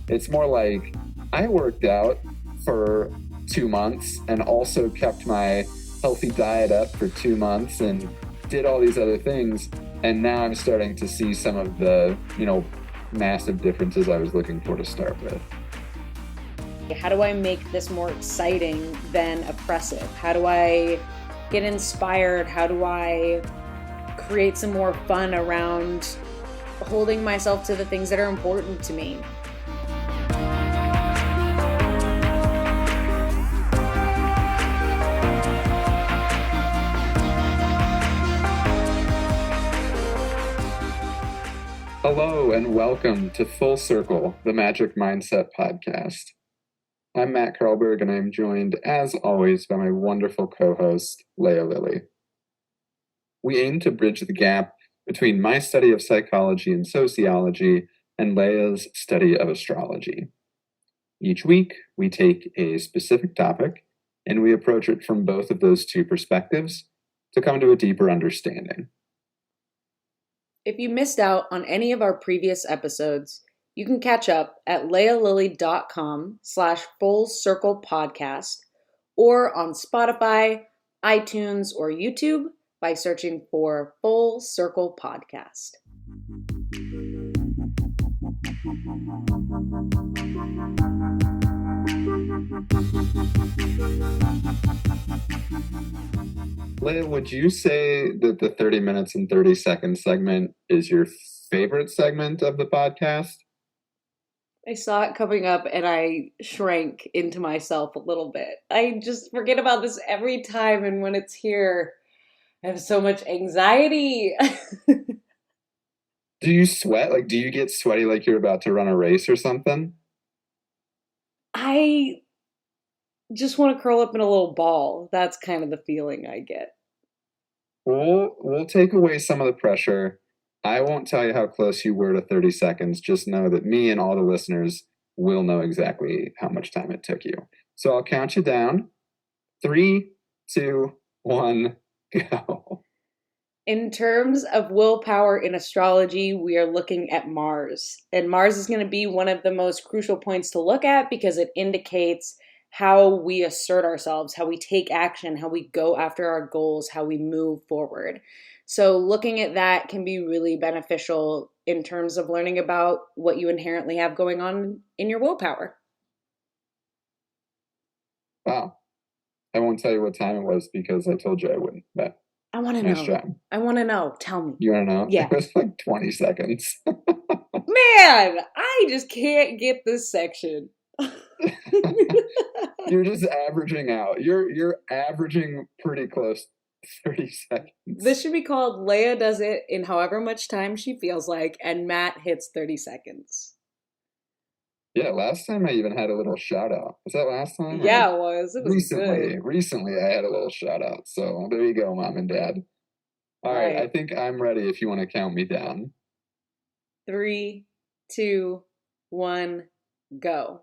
It's more like I worked out for 2 months and also kept my healthy diet up for 2 months and did all these other things. And now I'm starting to see some of the, massive differences I was looking for to start with. How do I make this more exciting than oppressive? How do I get inspired? How do I create some more fun around holding myself to the things that are important to me? Hello and welcome to Full Circle, the Magic Mindset Podcast. I'm Matt Karlberg and I'm joined, as always, by my wonderful co-host, Leah Lilly. We aim to bridge the gap between my study of psychology and sociology and Leah's study of astrology. Each week, we take a specific topic and we approach it from both of those two perspectives to come to a deeper understanding. If you missed out on any of our previous episodes, you can catch up at leahlilly.com/fullcirclepodcast or on Spotify, iTunes, or YouTube by searching for Full Circle Podcast. Leah, would you say that the 30 minutes and 30 seconds segment is your favorite segment of the podcast? I saw it coming up and I shrank into myself a little bit. I just forget about this every time, and when it's here, I have so much anxiety. Do you sweat? Do you get sweaty like you're about to run a race or something? I just want to curl up in a little ball. That's kind of the feeling I get. We'll take away some of the pressure. I won't tell you how close you were to 30 seconds. Just know that me and all the listeners will know exactly how much time it took you. So I'll count you down. 3, 2, 1, go. In terms of willpower in astrology, we are looking at Mars. And Mars is going to be one of the most crucial points to look at because it indicates how we assert ourselves, how we take action, how we go after our goals, how we move forward. So looking at that can be really beneficial in terms of learning about what you inherently have going on in your willpower. Wow. I won't tell you what time it was because I told you I wouldn't, but I want to nice know. job. I want to know. Tell me. You want to know? Yeah. It was 20 seconds. Man, I just can't get this section. You're just averaging out. You're averaging pretty close to 30 seconds. This should be called Leah does it in however much time she feels like, and Matt hits 30 seconds. Yeah, last time I even had a little shout out. Was that last time? Yeah, it was. It was good. Recently I had a little shout out. So there you go, Mom and Dad. All right, I think I'm ready if you want to count me down. 3, 2, 1, go.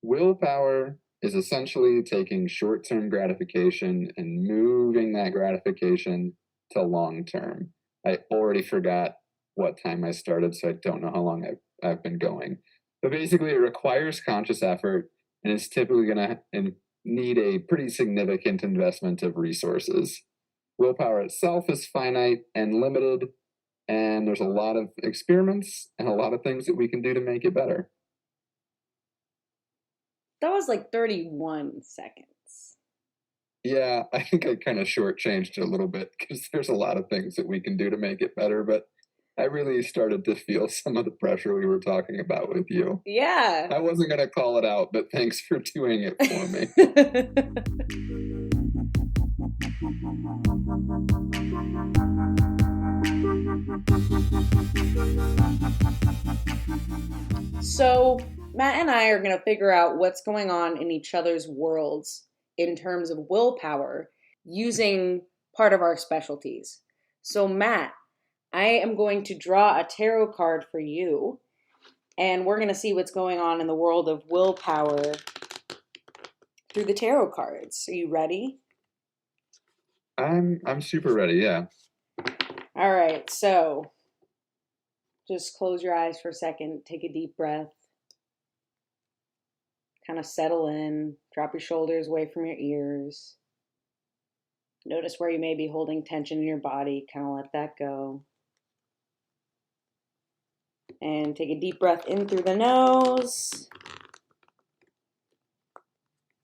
Willpower is essentially taking short-term gratification and moving that gratification to long-term. I already forgot what time I started, so I don't know how long I've been going. But basically, it requires conscious effort, and it's typically going to need a pretty significant investment of resources. Willpower itself is finite and limited, and there's a lot of experiments and a lot of things that we can do to make it better. That was 31 seconds. Yeah, I think I kind of shortchanged it a little bit because there's a lot of things that we can do to make it better, but I really started to feel some of the pressure we were talking about with you. Yeah. I wasn't going to call it out, but thanks for doing it for me. So Matt and I are going to figure out what's going on in each other's worlds in terms of willpower using part of our specialties. So Matt, I am going to draw a tarot card for you, and we're going to see what's going on in the world of willpower through the tarot cards. Are you ready? I'm super ready. Yeah. All right, so just close your eyes for a second, take a deep breath, kind of settle in, drop your shoulders away from your ears. Notice where you may be holding tension in your body, kind of let that go. And take a deep breath in through the nose.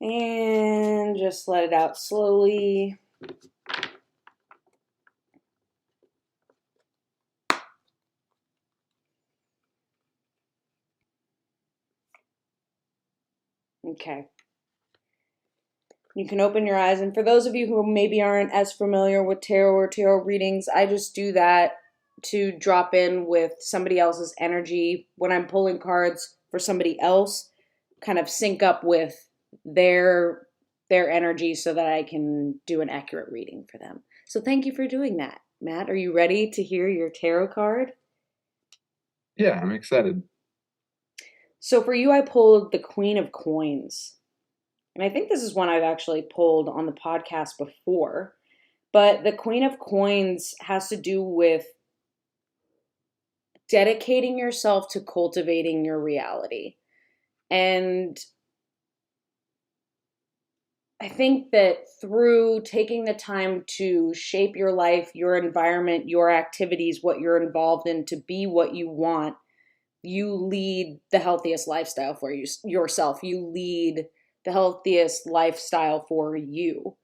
And just let it out slowly. Okay. You can open your eyes. And for those of you who maybe aren't as familiar with tarot or tarot readings, I just do that to drop in with somebody else's energy when I'm pulling cards for somebody else, kind of sync up with their their energy so that I can do an accurate reading for them. So thank you for doing that. Matt, are you ready to hear your tarot card? Yeah, I'm excited. So for you, I pulled the Queen of Coins. And I think this is one I've actually pulled on the podcast before. But the Queen of Coins has to do with dedicating yourself to cultivating your reality. And I think that through taking the time to shape your life, your environment, your activities, what you're involved in to be what you want, you lead the healthiest lifestyle for yourself. You lead the healthiest lifestyle for you.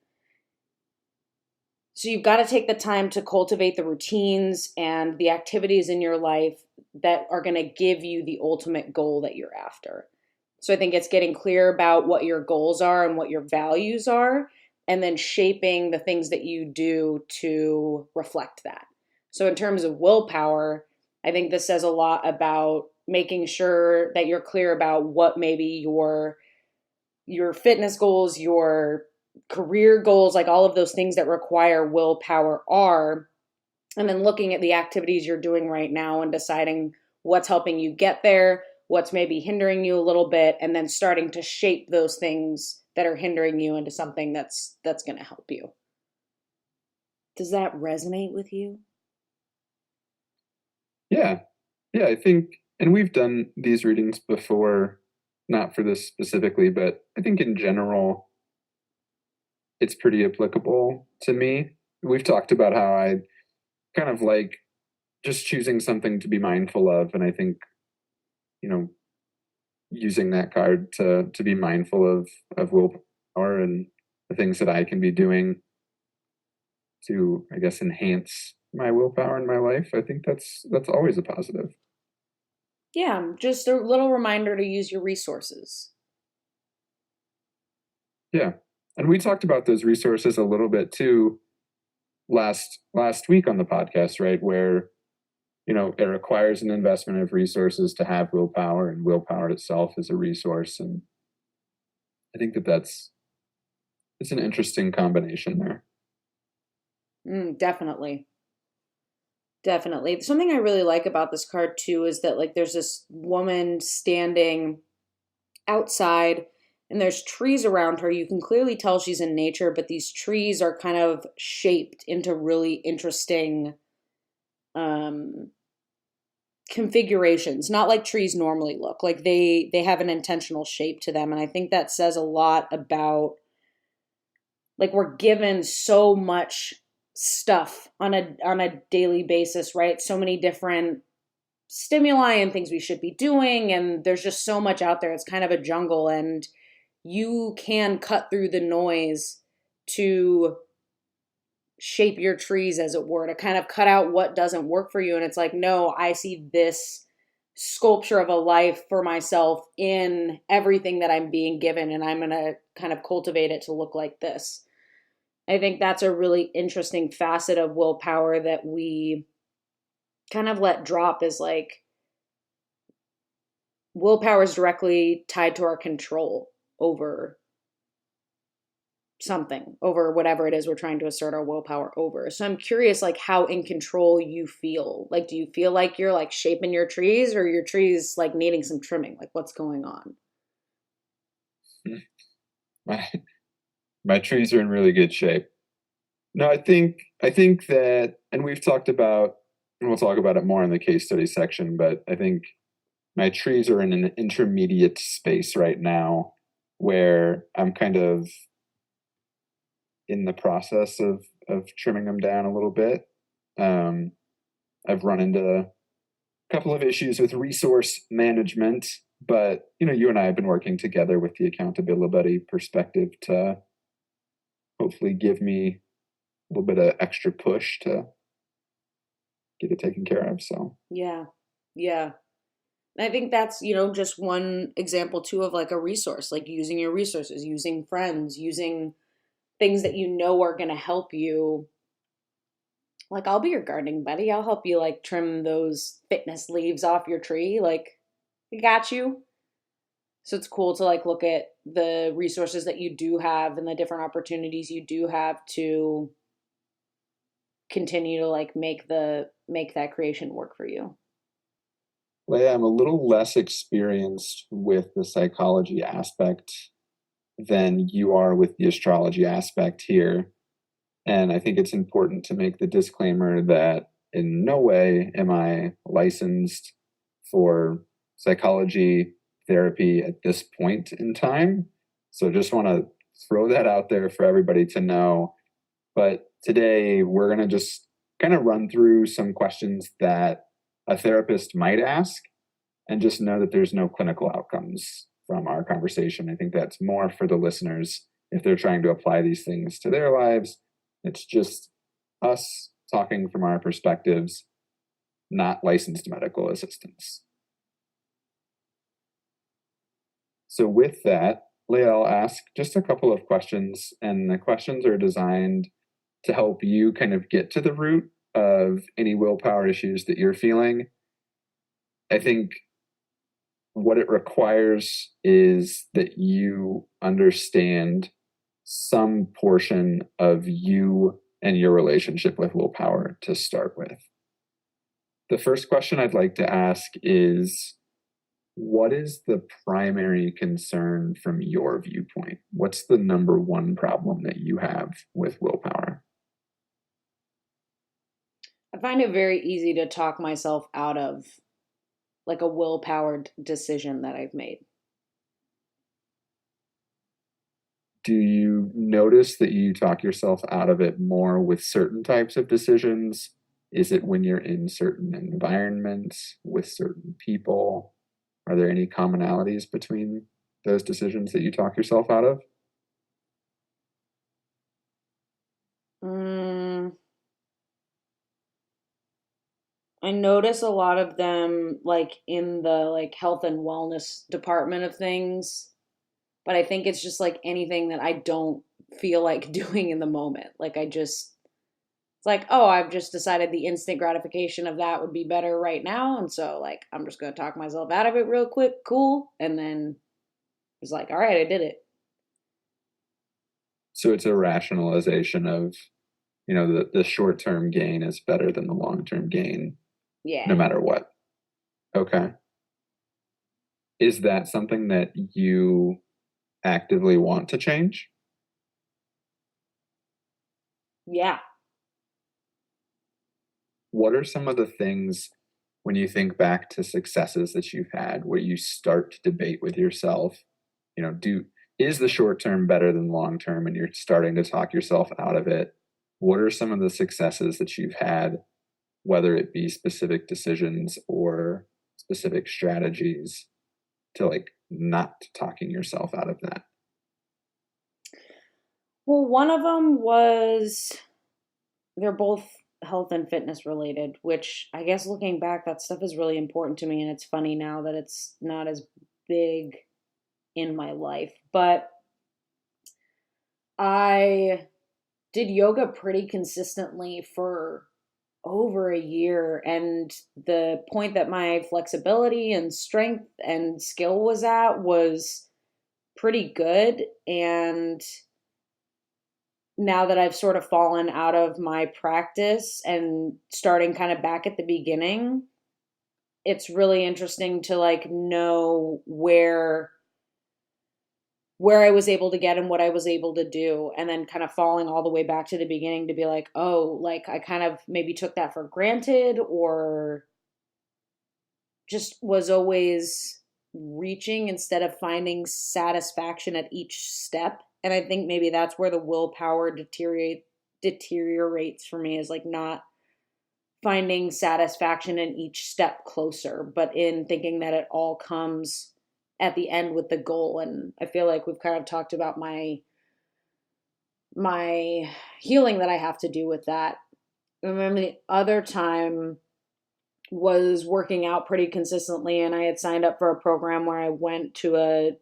So you've got to take the time to cultivate the routines and the activities in your life that are going to give you the ultimate goal that you're after. So I think it's getting clear about what your goals are and what your values are, and then shaping the things that you do to reflect that. So in terms of willpower, I think this says a lot about making sure that you're clear about what maybe your fitness goals, your career goals, like all of those things that require willpower are, and then looking at the activities you're doing right now and deciding what's helping you get there, what's maybe hindering you a little bit, and then starting to shape those things that are hindering you into something that's going to help you. Does that resonate with you? Yeah. Yeah, I think, and we've done these readings before, not for this specifically, but I think in general, it's pretty applicable to me. We've talked about how I kind of like just choosing something to be mindful of. And I think, you know, using that card to be mindful of willpower and the things that I can be doing to, I guess, enhance my willpower in my life. I think that's always a positive. Yeah, just a little reminder to use your resources. Yeah. And we talked about those resources a little bit too last week on the podcast, right? Where, it requires an investment of resources to have willpower, and willpower itself is a resource. And I think it's an interesting combination there. Definitely. Definitely. Something I really like about this card too is that like there's this woman standing outside and there's trees around her. You can clearly tell she's in nature, but these trees are kind of shaped into really interesting um configurations, not like trees normally look. Like they have an intentional shape to them, and I think that says a lot about like we're given so much stuff on a daily basis, right? So many different stimuli and things we should be doing, and there's just so much out there. It's kind of a jungle, and you can cut through the noise to shape your trees, as it were, to kind of cut out what doesn't work for you. And it's like, no, I see this sculpture of a life for myself in everything that I'm being given, and I'm going to kind of cultivate it to look like this. I think that's a really interesting facet of willpower that we kind of let drop, is like willpower is directly tied to our control over something, over whatever it is we're trying to assert our willpower over. So I'm curious, like, how in control you feel. Like, do you feel like you're like shaping your trees, or your trees like needing some trimming? Like, what's going on? My my trees are in really good shape. No, I think that, and we've talked about, and we'll talk about it more in the case study section, but I think my trees are in an intermediate space right now where I'm kind of in the process of trimming them down a little bit. Um, I've run into a couple of issues with resource management, but you and I have been working together with the accountability buddy perspective to hopefully give me a little bit of extra push to get it taken care of. So Yeah. Yeah. And I think that's, just one example too of like a resource, like using your resources, using friends, using things that you know are going to help you. Like, I'll be your gardening buddy. I'll help you like trim those fitness leaves off your tree. Like, I got you. So it's cool to like look at the resources that you do have and the different opportunities you do have to continue to like make that creation work for you. Leia, I'm a little less experienced with the psychology aspect than you are with the astrology aspect here. And I think it's important to make the disclaimer that in no way am I licensed for psychology therapy at this point in time. So just want to throw that out there for everybody to know. But today we're going to just kind of run through some questions that a therapist might ask and just know that there's no clinical outcomes from our conversation. I think that's more for the listeners if they're trying to apply these things to their lives. It's just us talking from our perspectives, not licensed medical assistants. So with that, Leah, I'll ask just a couple of questions, and the questions are designed to help you kind of get to the root of any willpower issues that you're feeling. I think what it requires is that you understand some portion of you and your relationship with willpower to start with. The first question I'd like to ask is, what is the primary concern from your viewpoint? What's the number one problem that you have with willpower? I find it very easy to talk myself out of like a willpower decision that I've made. Do you notice that you talk yourself out of it more with certain types of decisions? Is it when you're in certain environments with certain people? Are there any commonalities between those decisions that you talk yourself out of? Mm, I notice a lot of them like in the like health and wellness department of things, but I think it's just like anything that I don't feel like doing in the moment. Like it's like, oh, I've just decided the instant gratification of that would be better right now, and so like I'm just going to talk myself out of it real quick, cool, and then it's like, all right, I did it. So it's a rationalization of, the short term gain is better than the long term gain, no Yeah. matter what. Okay. Is that something that you actively want to change? Yeah. What are some of the things when you think back to successes that you've had where you start to debate with yourself, do is the short term better than long term, and you're starting to talk yourself out of it? What are some of the successes that you've had, whether it be specific decisions or specific strategies to like not talking yourself out of that? Well, one of them was they're both health and fitness related, which I guess looking back, that stuff is really important to me. And it's funny now that it's not as big in my life. But I did yoga pretty consistently for over a year. And the point that my flexibility and strength and skill was at was pretty good. And now that I've sort of fallen out of my practice and starting kind of back at the beginning, it's really interesting to like know where I was able to get and what I was able to do, and then kind of falling all the way back to the beginning to be like, oh, like I kind of maybe took that for granted or just was always reaching instead of finding satisfaction at each step. And I think maybe that's where the willpower deteriorates for me, is like not finding satisfaction in each step closer, but in thinking that it all comes at the end with the goal. And I feel like we've kind of talked about my healing that I have to do with that. I remember the other time was working out pretty consistently, and I had signed up for a program where I went to a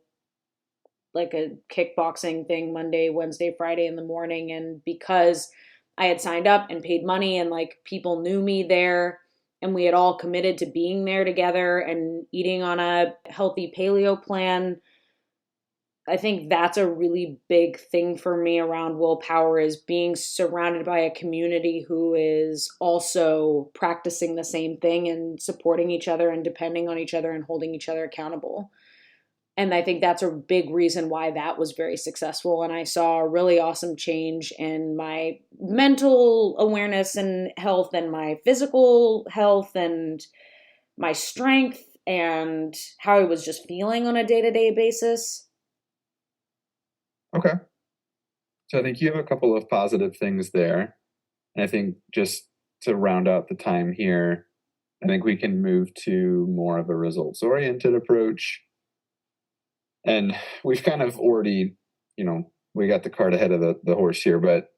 kickboxing thing Monday, Wednesday, Friday in the morning. And because I had signed up and paid money and like people knew me there and we had all committed to being there together and eating on a healthy paleo plan, I think that's a really big thing for me around willpower, is being surrounded by a community who is also practicing the same thing and supporting each other and depending on each other and holding each other accountable. And I think that's a big reason why that was very successful. And I saw a really awesome change in my mental awareness and health and my physical health and my strength and how I was just feeling on a day-to-day basis. Okay. So I think you have a couple of positive things there. And I think just to round out the time here, I think we can move to more of a results-oriented approach. And we've kind of already, we got the cart ahead of the horse here, but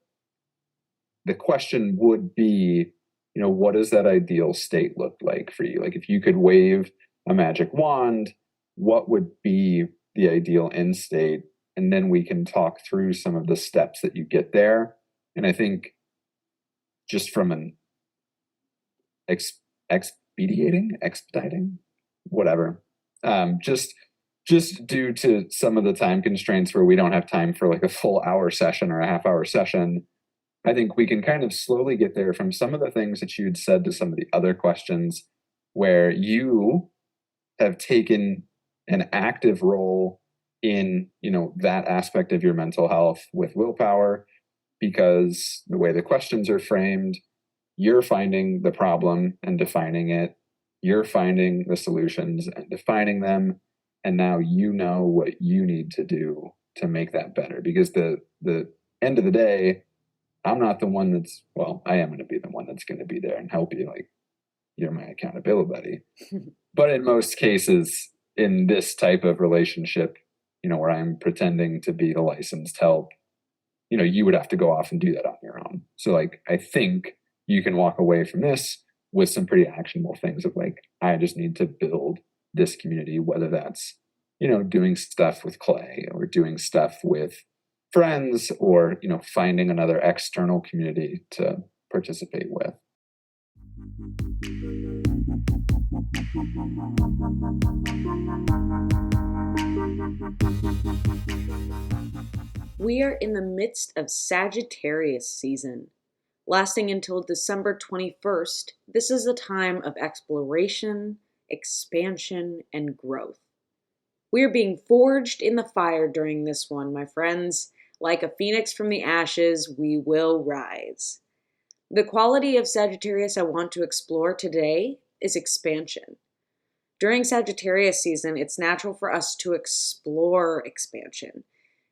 the question would be, what does that ideal state look like for you? Like if you could wave a magic wand, what would be the ideal end state? And then we can talk through some of the steps that you get there. And I think just from an expediting, whatever, just due to some of the time constraints where we don't have time for like a full hour session or a half hour session, I think we can kind of slowly get there from some of the things that you'd said to some of the other questions where you have taken an active role in, that aspect of your mental health with willpower, because the way the questions are framed, you're finding the problem and defining it. You're finding the solutions and defining them. And now you know what you need to do to make that better. Because the end of the day, I'm not the one I am going to be the one that's going to be there and help you. Like, you're my accountability buddy. But in most cases, in this type of relationship, where I'm pretending to be the licensed help, you would have to go off and do that on your own. So like, I think you can walk away from this with some pretty actionable things of like, I just need to build this community, whether that's, doing stuff with Clay or doing stuff with friends or, finding another external community to participate with. We are in the midst of Sagittarius season. Lasting until December 21st, this is a time of exploration, expansion, and growth. We are being forged in the fire during this one, my friends. Like a phoenix from the ashes, we will rise. The quality of Sagittarius I want to explore today is expansion. During Sagittarius season, it's natural for us to explore expansion.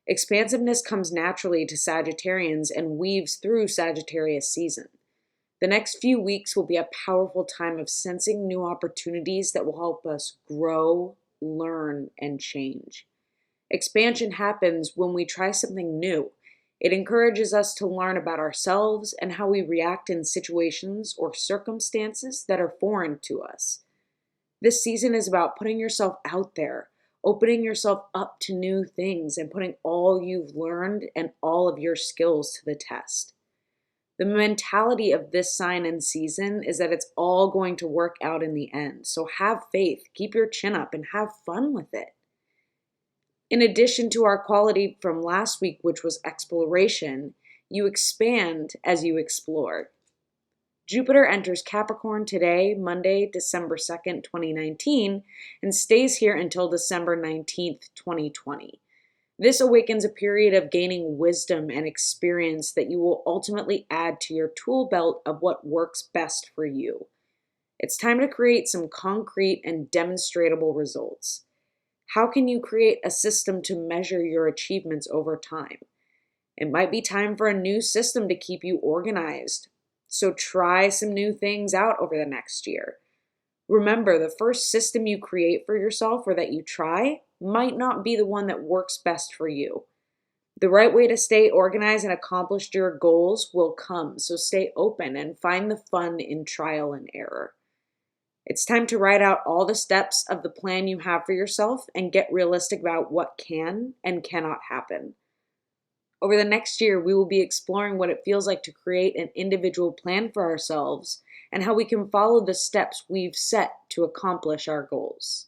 Expansiveness comes naturally to Sagittarians and weaves through Sagittarius season. The next few weeks will be a powerful time of sensing new opportunities that will help us grow, learn, and change. Expansion happens when we try something new. It encourages us to learn about ourselves and how we react in situations or circumstances that are foreign to us. This season is about putting yourself out there, opening yourself up to new things, and putting all you've learned and all of your skills to the test. The mentality of this sign and season is that it's all going to work out in the end. So have faith, keep your chin up, and have fun with it. In addition to our quality from last week, which was exploration, you expand as you explore. Jupiter enters Capricorn today, Monday, December 2nd, 2019, and stays here until December 19th, 2020. This awakens a period of gaining wisdom and experience that you will ultimately add to your tool belt of what works best for you. It's time to create some concrete and demonstrable results. How can you create a system to measure your achievements over time? It might be time for a new system to keep you organized. So try some new things out over the next year. Remember, the first system you create for yourself or that you try might not be the one that works best for you. The right way to stay organized and accomplish your goals will come, so stay open and find the fun in trial and error. It's time to write out all the steps of the plan you have for yourself and get realistic about what can and cannot happen. Over the next year, we will be exploring what it feels like to create an individual plan for ourselves and how we can follow the steps we've set to accomplish our goals.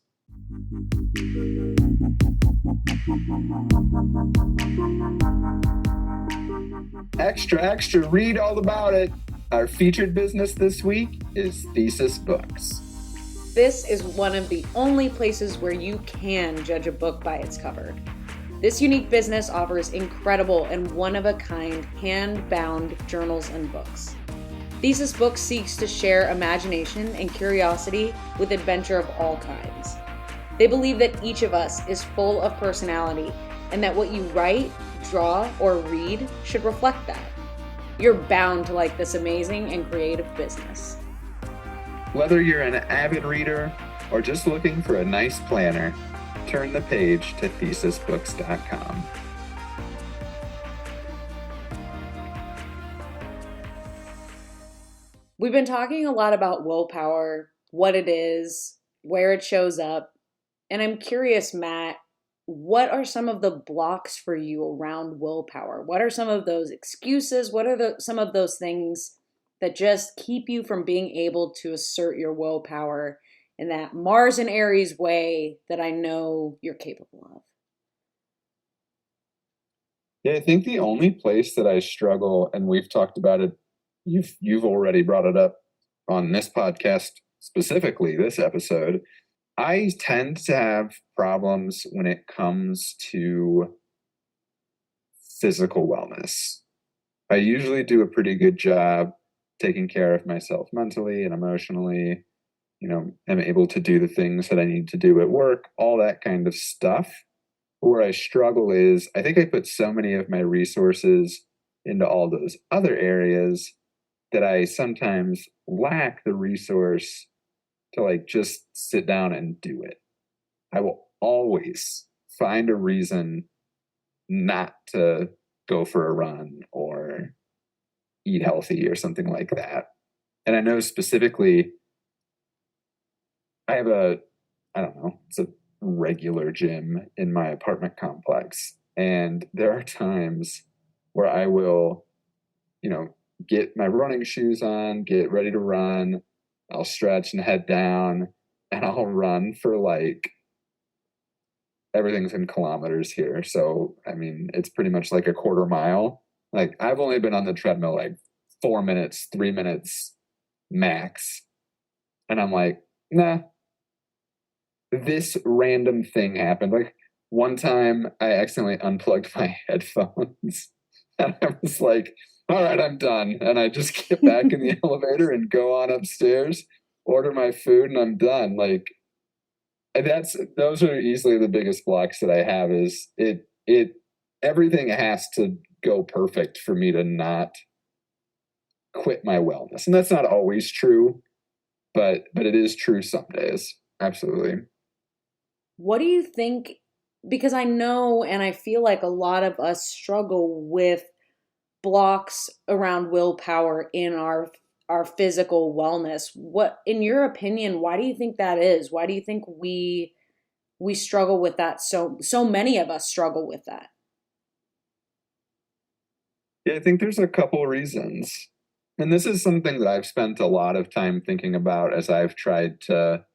Extra, extra, read all about it. Our featured business this week is Thesis Books. This is one of the only places where you can judge a book by its cover. This unique business offers incredible and one-of-a-kind hand-bound journals and books. Thesis Books seeks to share imagination and curiosity with adventure of all kinds. They believe that each of us is full of personality and that what you write, draw, or read should reflect that. You're bound to like this amazing and creative business. Whether you're an avid reader or just looking for a nice planner, turn the page to thesisbooks.com. We've been talking a lot about willpower, what it is, where it shows up, and I'm curious, Matt, what are some of the blocks for you around willpower? What are some of those excuses? What are some of those things that just keep you from being able to assert your willpower in that Mars and Aries way that I know you're capable of? Yeah, I think the only place that I struggle, and we've talked about it, you've already brought it up on this podcast, specifically this episode. I tend to have problems when it comes to physical wellness. I usually do a pretty good job taking care of myself mentally and emotionally. I'm able to do the things that I need to do at work, all that kind of stuff. Where I struggle is I think I put so many of my resources into all those other areas that I sometimes lack the resource to just sit down and do it. I will always find a reason not to go for a run or eat healthy or something like that. And I know specifically I have it's a regular gym in my apartment complex. And there are times where I will, get my running shoes on, get ready to run. I'll stretch and head down and I'll run for everything's in kilometers here. So, it's pretty much like a quarter mile. I've only been on the treadmill 4 minutes, 3 minutes max. And I'm like, nah, this random thing happened. One time I accidentally unplugged my headphones and I was like, all right, I'm done. And I just get back in the elevator and go on upstairs, order my food, and I'm done. Those are easily the biggest blocks that I have is everything has to go perfect for me to not quit my wellness. And that's not always true, but it is true some days. Absolutely. What do you think? Because I know and I feel like a lot of us struggle with blocks around willpower in our physical wellness. What, in your opinion, why do you think that is? Why do you think we struggle with that? So many of us struggle with that. Yeah, I think there's a couple reasons. And this is something that I've spent a lot of time thinking about as I've tried to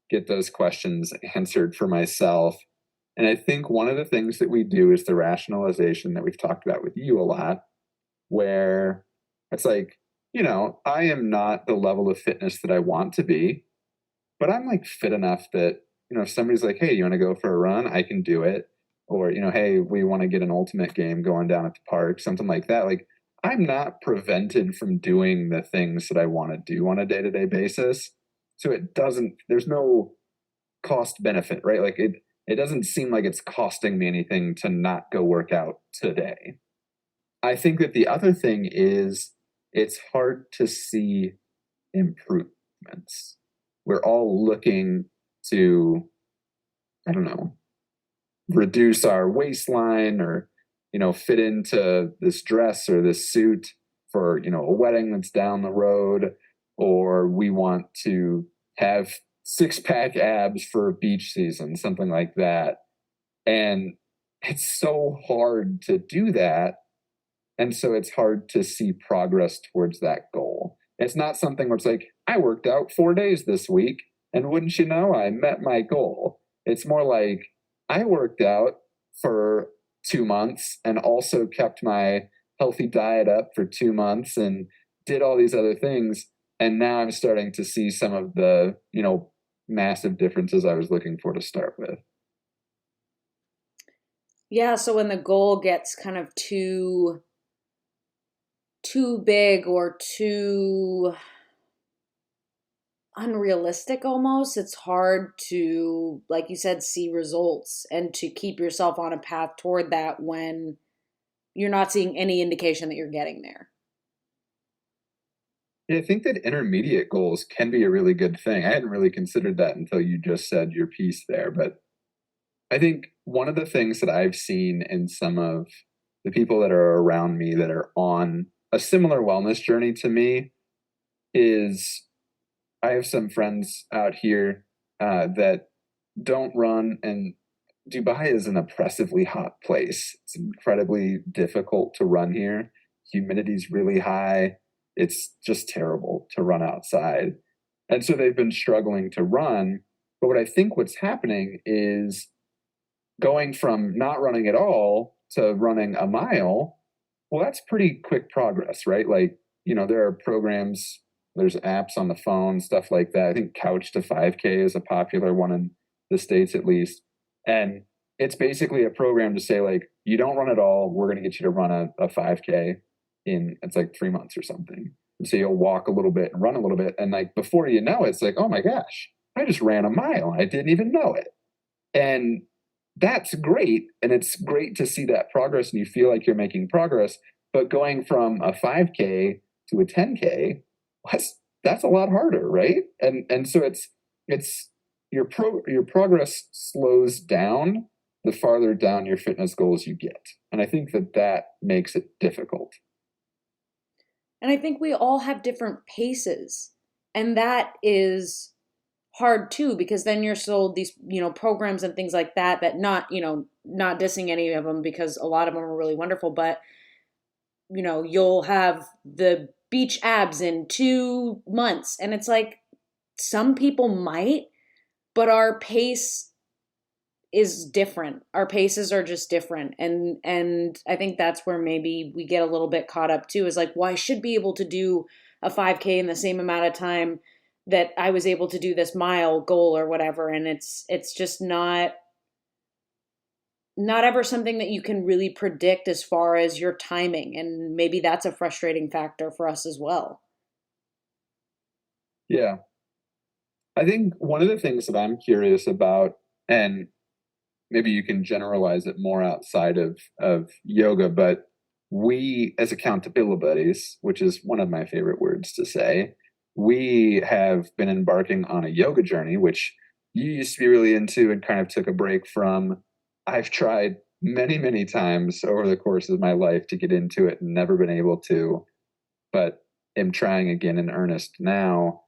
get those questions answered for myself. And I think one of the things that we do is the rationalization that we've talked about with you a lot, where it's I am not the level of fitness that I want to be, but I'm fit enough that, if somebody's like, hey, you want to go for a run? I can do it. or, hey, we want to get an ultimate game going down at the park, something like that. Like, I'm not prevented from doing the things that I want to do on a day-to-day basis. So there's no cost benefit, right? Like it doesn't seem like it's costing me anything to not go work out today. I think that the other thing is it's hard to see improvements. We're all looking to, I don't know, reduce our waistline or, fit into this dress or this suit for, a wedding that's down the road, or we want to have six-pack abs for beach season, something like that. And it's so hard to do that. And so it's hard to see progress towards that goal. It's not something where it's like, I worked out 4 days this week, and wouldn't you know, I met my goal. It's more like, I worked out for 2 months and also kept my healthy diet up for 2 months and did all these other things. And now I'm starting to see some of the, massive differences I was looking for to start with. Yeah, so when the goal gets kind of too big or too unrealistic almost, it's hard to, like you said, see results and to keep yourself on a path toward that when you're not seeing any indication that you're getting there. Yeah, I think that intermediate goals can be a really good thing. I hadn't really considered that until you just said your piece there, but I think one of the things that I've seen in some of the people that are around me that are on a similar wellness journey to me is I have some friends out here that don't run, and Dubai is an oppressively hot place. It's incredibly difficult to run here. Humidity's really high. It's just terrible to run outside. And so they've been struggling to run. But what I think what's happening is going from not running at all to running a mile. Well, that's pretty quick progress, right? Like, there are programs, there's apps on the phone, stuff like that. I think Couch to 5K is a popular one in the States, at least. And it's basically a program to say, like, you don't run at all, we're going to get you to run a 5K in, it's like 3 months or something. And so you'll walk a little bit and run a little bit. And like, before you know it, it's like, oh my gosh, I just ran a mile. I didn't even know it. And that's great. And it's great to see that progress and you feel like you're making progress. But going from a 5K to a 10K, that's a lot harder, right? And so it's your progress slows down the farther down your fitness goals you get. And I think that makes it difficult. And I think we all have different paces. And that is hard too, because then you're sold these, programs and things like that, that not dissing any of them because a lot of them are really wonderful, but you'll have the beach abs in 2 months. And it's like, some people might, but our pace is different. Our paces are just different. And I think that's where maybe we get a little bit caught up too, is like, well, I should be able to do a 5K in the same amount of time that I was able to do this mile goal or whatever. And it's just not ever something that you can really predict as far as your timing. And maybe that's a frustrating factor for us as well. Yeah. I think one of the things that I'm curious about, and maybe you can generalize it more outside of yoga, but we as accountability buddies, which is one of my favorite words to say, we have been embarking on a yoga journey, which you used to be really into and kind of took a break from. I've tried many, many times over the course of my life to get into it and never been able to, but am trying again in earnest now.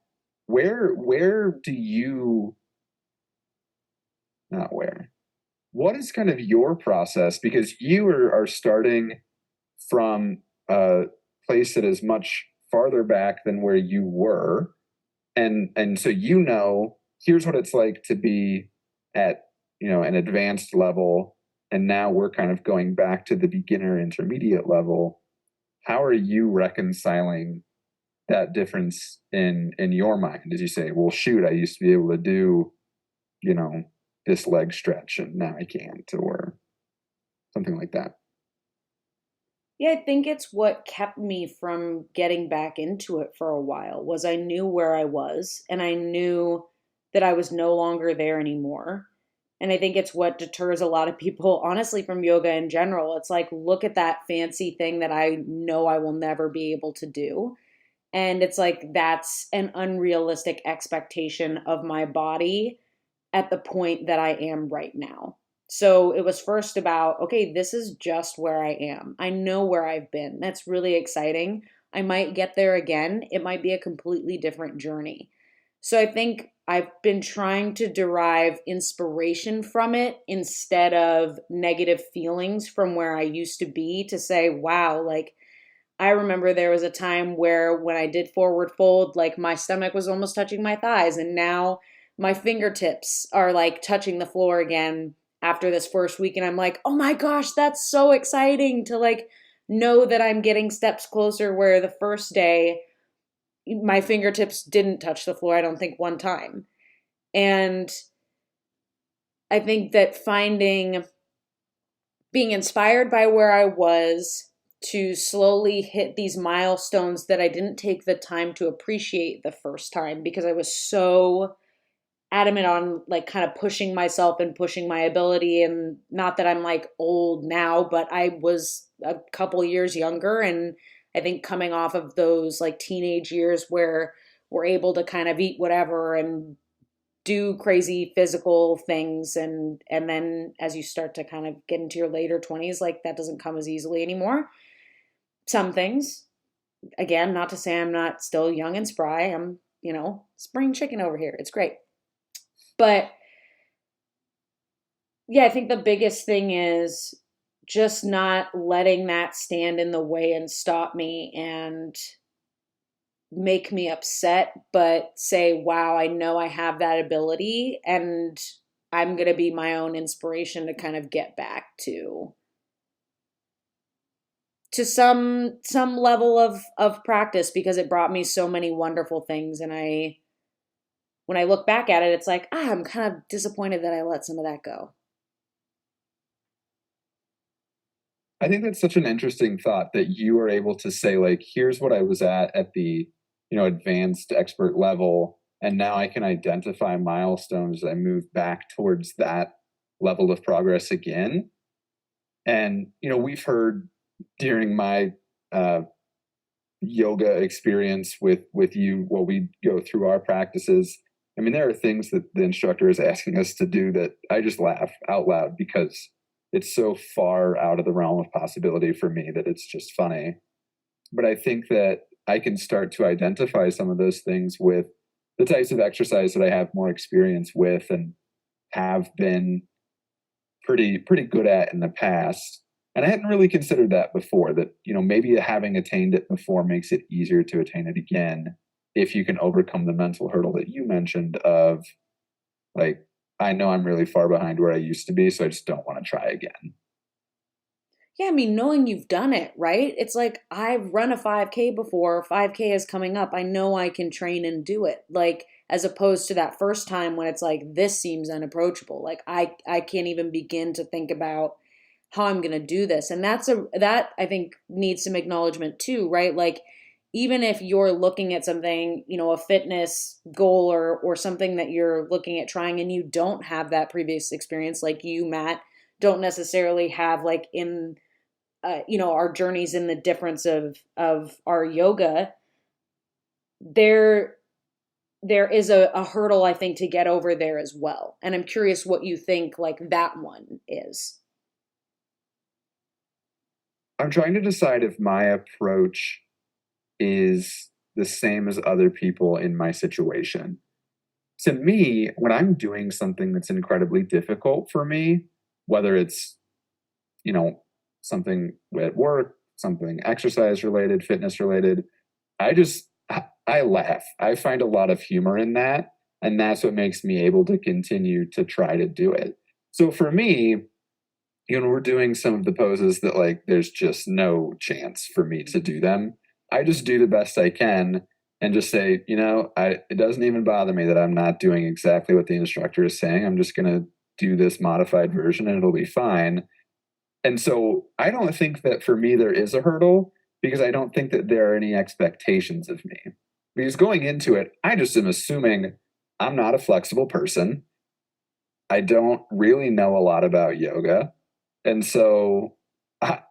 Where do you, not where, what is kind of your process? Because you are starting from a place that is much farther back than where you were. And so, here's what it's like to be at, an advanced level. And now we're kind of going back to the beginner intermediate level. How are you reconciling that difference in your mind? As you say, well, shoot, I used to be able to do, this leg stretch and now I can't, or. something like that. Yeah, I think it's what kept me from getting back into it for a while was I knew where I was and I knew that I was no longer there anymore. And I think it's what deters a lot of people, honestly, from yoga in general. It's like, look at that fancy thing that I know I will never be able to do. And it's like, that's an unrealistic expectation of my body at the point that I am right now. So it was first about, okay, this is just where I am. I know where I've been. That's really exciting. I might get there again. It might be a completely different journey. So I think I've been trying to derive inspiration from it instead of negative feelings from where I used to be to say, wow, like I remember there was a time where when I did forward fold, like my stomach was almost touching my thighs, and now my fingertips are like touching the floor again after this first week. And I'm like, oh my gosh, that's so exciting to like know that I'm getting steps closer where the first day my fingertips didn't touch the floor, I don't think one time. And I think that being inspired by where I was to slowly hit these milestones that I didn't take the time to appreciate the first time because I was so adamant on like kind of pushing myself and pushing my ability. And not that I'm like old now, but I was a couple years younger. And I think coming off of those like teenage years where we're able to kind of eat whatever and do crazy physical things, and then as you start to kind of get into your later 20s, like that doesn't come as easily anymore. Some things, again, not to say I'm not still young and spry. I'm, spring chicken over here. It's great. But yeah, I think the biggest thing is just not letting that stand in the way and stop me and make me upset, but say, wow, I know I have that ability and I'm going to be my own inspiration to kind of get back to some level of practice because it brought me so many wonderful things. And when I look back at it, it's like, I'm kind of disappointed that I let some of that go. I think that's such an interesting thought that you are able to say, like, here's what I was at the, advanced expert level. And now I can identify milestones as I move back towards that level of progress again. And, we've heard during my yoga experience with you while we go through our practices, I mean, there are things that the instructor is asking us to do that I just laugh out loud because it's so far out of the realm of possibility for me that it's just funny. But I think that I can start to identify some of those things with the types of exercise that I have more experience with and have been pretty good at in the past. And I hadn't really considered that before, that, maybe having attained it before makes it easier to attain it again if you can overcome the mental hurdle that you mentioned of, like, I know I'm really far behind where I used to be, so I just don't want to try again. Yeah, I mean, knowing you've done it, right? It's like I've run a 5K before, 5K is coming up. I know I can train and do it. Like, as opposed to that first time when it's like, this seems unapproachable. Like, I can't even begin to think about how I'm going to do this. And that I think needs some acknowledgement too, right? Like, even if you're looking at something, a fitness goal or something that you're looking at trying and you don't have that previous experience, like you, Matt, don't necessarily have like in our journeys in the difference of our yoga, there is a hurdle I think to get over there as well. And I'm curious what you think like that one is. I'm trying to decide if my approach is the same as other people in my situation. To me, when I'm doing something that's incredibly difficult for me, whether it's, you know, something at work, something exercise related, fitness related, I laugh. I find a lot of humor in that. And that's what makes me able to continue to try to do it. So for me, we're doing some of the poses that like there's just no chance for me to do them. I just do the best I can and just say, it doesn't even bother me that I'm not doing exactly what the instructor is saying. I'm just going to do this modified version and it'll be fine. And so I don't think that for me there is a hurdle because I don't think that there are any expectations of me. Because going into it, I just am assuming I'm not a flexible person. I don't really know a lot about yoga. And so I,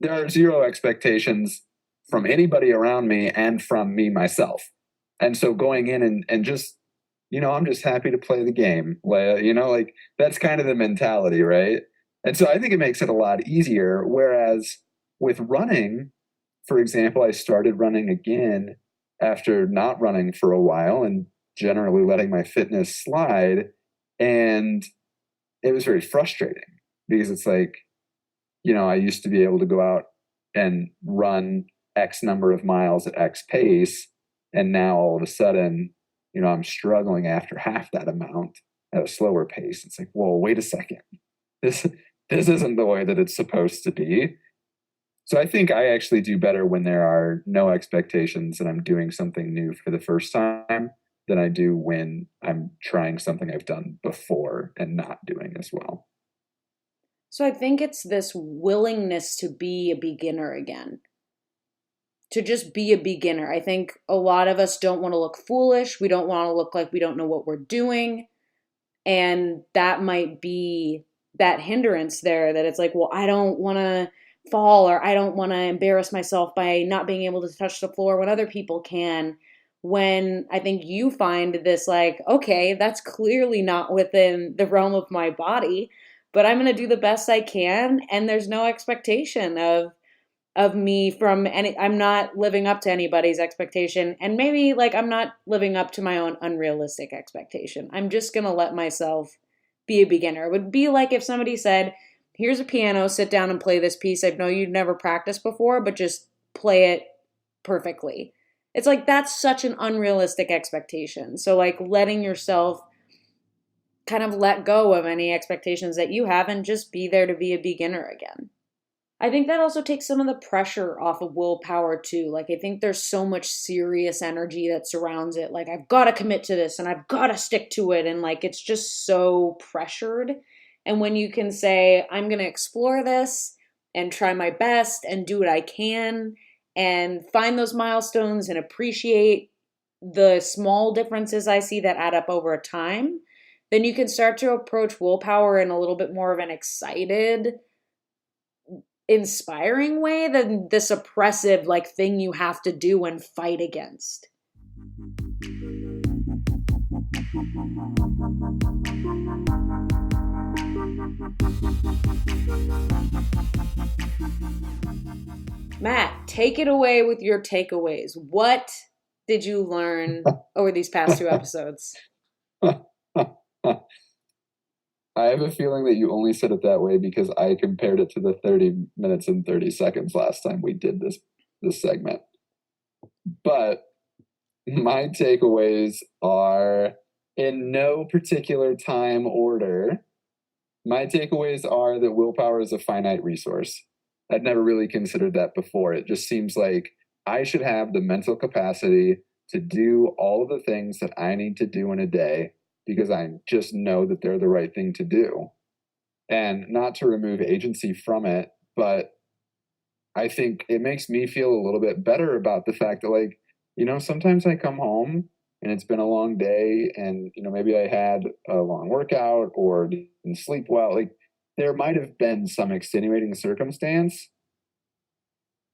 there are zero expectations from anybody around me and from me myself. And so going in and just, I'm just happy to play the game. Like that's kind of the mentality, right? And so I think it makes it a lot easier. Whereas with running, for example, I started running again after not running for a while and generally letting my fitness slide. And it was very frustrating because it's like, I used to be able to go out and run X number of miles at X pace. And now all of a sudden, I'm struggling after half that amount at a slower pace. It's like, whoa, wait a second. This this isn't the way that it's supposed to be. So I think I actually do better when there are no expectations and I'm doing something new for the first time than I do when I'm trying something I've done before and not doing as well. So I think it's this willingness to be a beginner again, to just be a beginner. I think a lot of us don't want to look foolish. We don't want to look like we don't know what we're doing. And that might be that hindrance there, that it's like, well, I don't want to fall, or I don't want to embarrass myself by not being able to touch the floor when other people can. When I think you find this, like, okay, that's clearly not within the realm of my body, but I'm going to do the best I can. And there's no expectation of me from any, I'm not living up to anybody's expectation, and maybe like I'm not living up to my own unrealistic expectation. I'm just going to let myself be a beginner. It would be like if somebody said, here's a piano, sit down and play this piece. I know you'd never practiced before, but just play it perfectly. It's like that's such an unrealistic expectation. So like letting yourself kind of let go of any expectations that you have and just be there to be a beginner again. I think that also takes some of the pressure off of willpower too. Like, I think there's so much serious energy that surrounds it. Like, I've got to commit to this and I've got to stick to it. And like, it's just so pressured. And when you can say, I'm going to explore this and try my best and do what I can and find those milestones and appreciate the small differences I see that add up over time, then you can start to approach willpower in a little bit more of an excited, inspiring way than this oppressive like thing you have to do and fight against. Matt, take it away with your takeaways. What did you learn over these past two episodes? I have a feeling that you only said it that way because I compared it to the 30 minutes and 30 seconds last time we did this segment. But my takeaways are in no particular time order. My takeaways are that willpower is a finite resource. I'd never really considered that before. It just seems like I should have the mental capacity to do all of the things that I need to do in a day because I just know that they're the right thing to do. And not to remove agency from it, but I think it makes me feel a little bit better about the fact that, like, sometimes I come home and it's been a long day and, maybe I had a long workout or didn't sleep well. Like, there might have been some extenuating circumstance.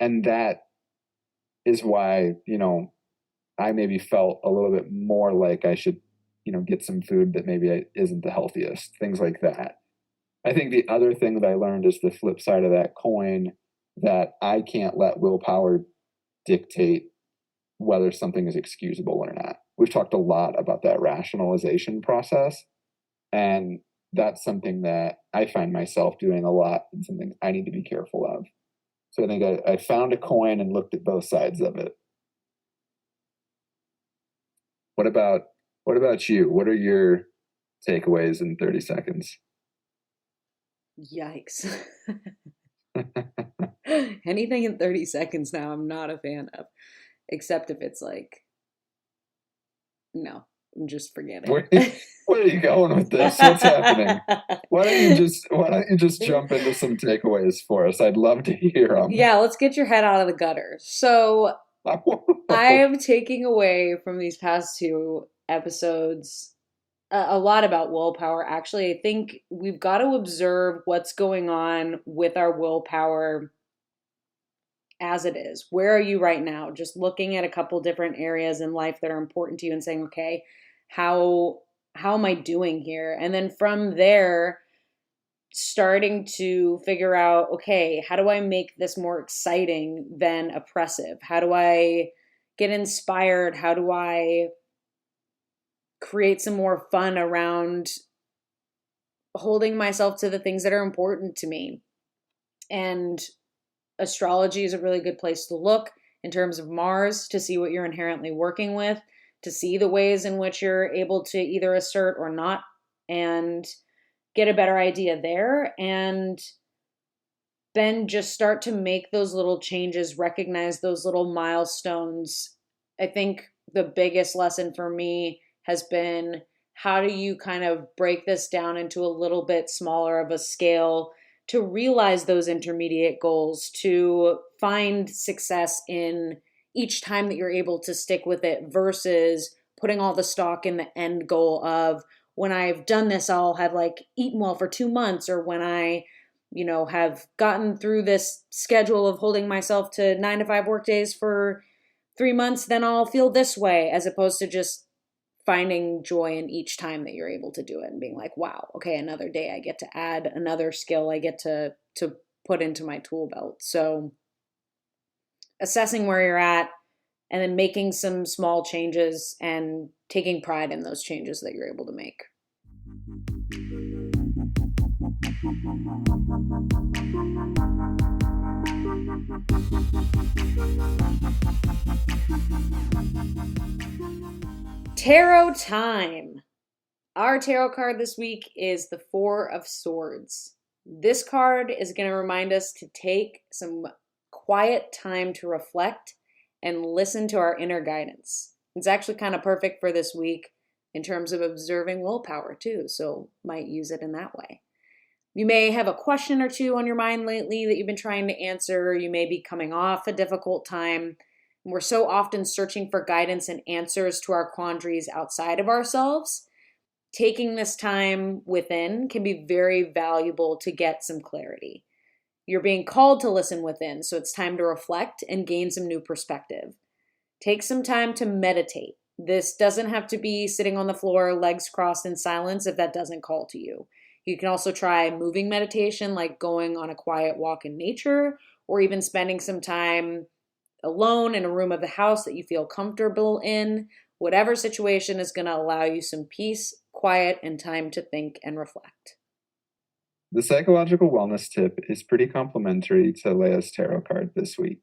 And that is why, I maybe felt a little bit more like I should, get some food that maybe isn't the healthiest, things like that. I think the other thing that I learned is the flip side of that coin, that I can't let willpower dictate whether something is excusable or not. We've talked a lot about that rationalization process, and that's something that I find myself doing a lot and something I need to be careful of. So I think I found a coin and looked at both sides of it. What about you? What are your takeaways in 30 seconds? Yikes. Anything in 30 seconds now, I'm not a fan of, except if it's like, no, Just forget it. Where are you going with this? What's happening? Why don't you just jump into some takeaways for us? I'd love to hear them. Yeah, let's get your head out of the gutter. So I am taking away from these past 2 episodes a lot about willpower. Actually, I think we've got to observe what's going on with our willpower as it is. Where are you right now? Just looking at a couple different areas in life that are important to you and saying, okay, how am I doing here? And then from there, starting to figure out, okay, how do I make this more exciting than oppressive? How do I get inspired? How do I create some more fun around holding myself to the things that are important to me? And astrology is a really good place to look in terms of Mars to see what you're inherently working with, to see the ways in which you're able to either assert or not, and get a better idea there. And then just start to make those little changes, recognize those little milestones. I think the biggest lesson for me has been, how do you kind of break this down into a little bit smaller of a scale to realize those intermediate goals, to find success in each time that you're able to stick with it, versus putting all the stock in the end goal of, when I've done this, I'll have like eaten well for 2 months, or when I, have gotten through this schedule of holding myself to 9 to 5 work days for 3 months, then I'll feel this way, as opposed to just finding joy in each time that you're able to do it and being like, wow, okay, another day I get to add another skill I get to put into my tool belt. So assessing where you're at and then making some small changes and taking pride in those changes that you're able to make. Tarot time. Our tarot card this week is the 4 of Swords. This card is going to remind us to take some quiet time to reflect and listen to our inner guidance. It's actually kind of perfect for this week in terms of observing willpower too, so might use it in that way. You may have a question or two on your mind lately that you've been trying to answer. You may be coming off a difficult time. We're so often searching for guidance and answers to our quandaries outside of ourselves. Taking this time within can be very valuable to get some clarity. You're being called to listen within, so it's time to reflect and gain some new perspective. Take some time to meditate. This doesn't have to be sitting on the floor, legs crossed in silence, if that doesn't call to you. You can also try moving meditation, like going on a quiet walk in nature, or even spending some time alone in a room of the house that you feel comfortable in. Whatever situation is going to allow you some peace, quiet, and time to think and reflect. The psychological wellness tip is pretty complementary to Leia's tarot card this week.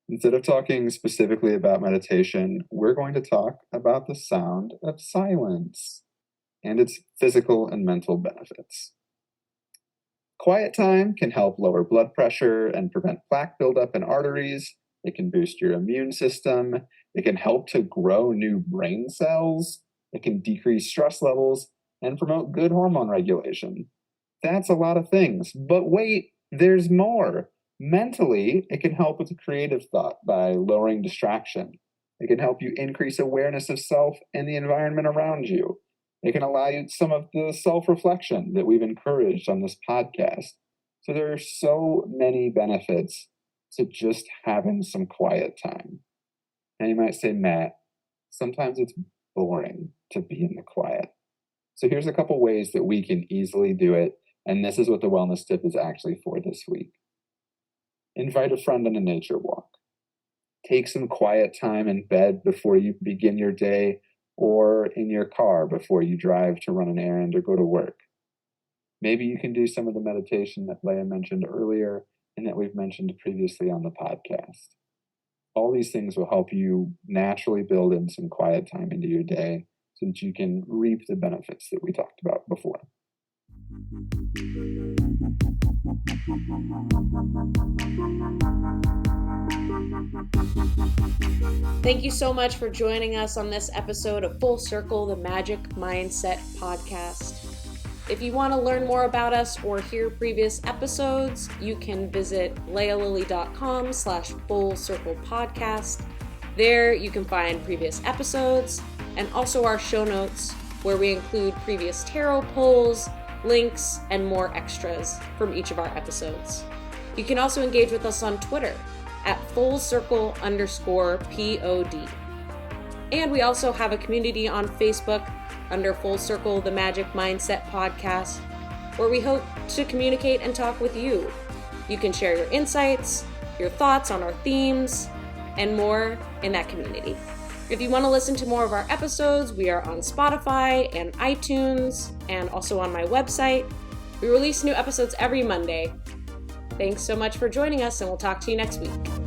Instead of talking specifically about meditation, we're going to talk about the sound of silence and its physical and mental benefits. Quiet time can help lower blood pressure and prevent plaque buildup in arteries. It can boost your immune system. It can help to grow new brain cells. It can decrease stress levels and promote good hormone regulation. That's a lot of things. But wait, there's more. Mentally, it can help with creative thought by lowering distraction. It can help you increase awareness of self and the environment around you. It can allow you some of the self-reflection that we've encouraged on this podcast. So there are so many benefits to just having some quiet time. And you might say, Matt, sometimes it's boring to be in the quiet. So here's a couple ways that we can easily do it. And this is what the wellness tip is actually for this week. Invite a friend on a nature walk. Take some quiet time in bed before you begin your day, or in your car before you drive to run an errand or go to work. Maybe you can do some of the meditation that Leia mentioned earlier and that we've mentioned previously on the podcast. All these things will help you naturally build in some quiet time into your day so that you can reap the benefits that we talked about before. Thank you so much for joining us on this episode of Full Circle, the Magic Mindset Podcast. If you want to learn more about us or hear previous episodes, you can visit lealily.com/fullcirclepodcast. There you can find previous episodes and also our show notes where we include previous tarot polls, links, and more extras from each of our episodes. You can also engage with us on Twitter at fullcircle_pod. And we also have a community on Facebook under Full Circle, the Magic Mindset Podcast, where we hope to communicate and talk with you. You can share your insights, your thoughts on our themes, and more in that community. If you want to listen to more of our episodes, we are on Spotify and iTunes, and also on my website. We release new episodes every Monday. Thanks so much for joining us, and we'll talk to you next week.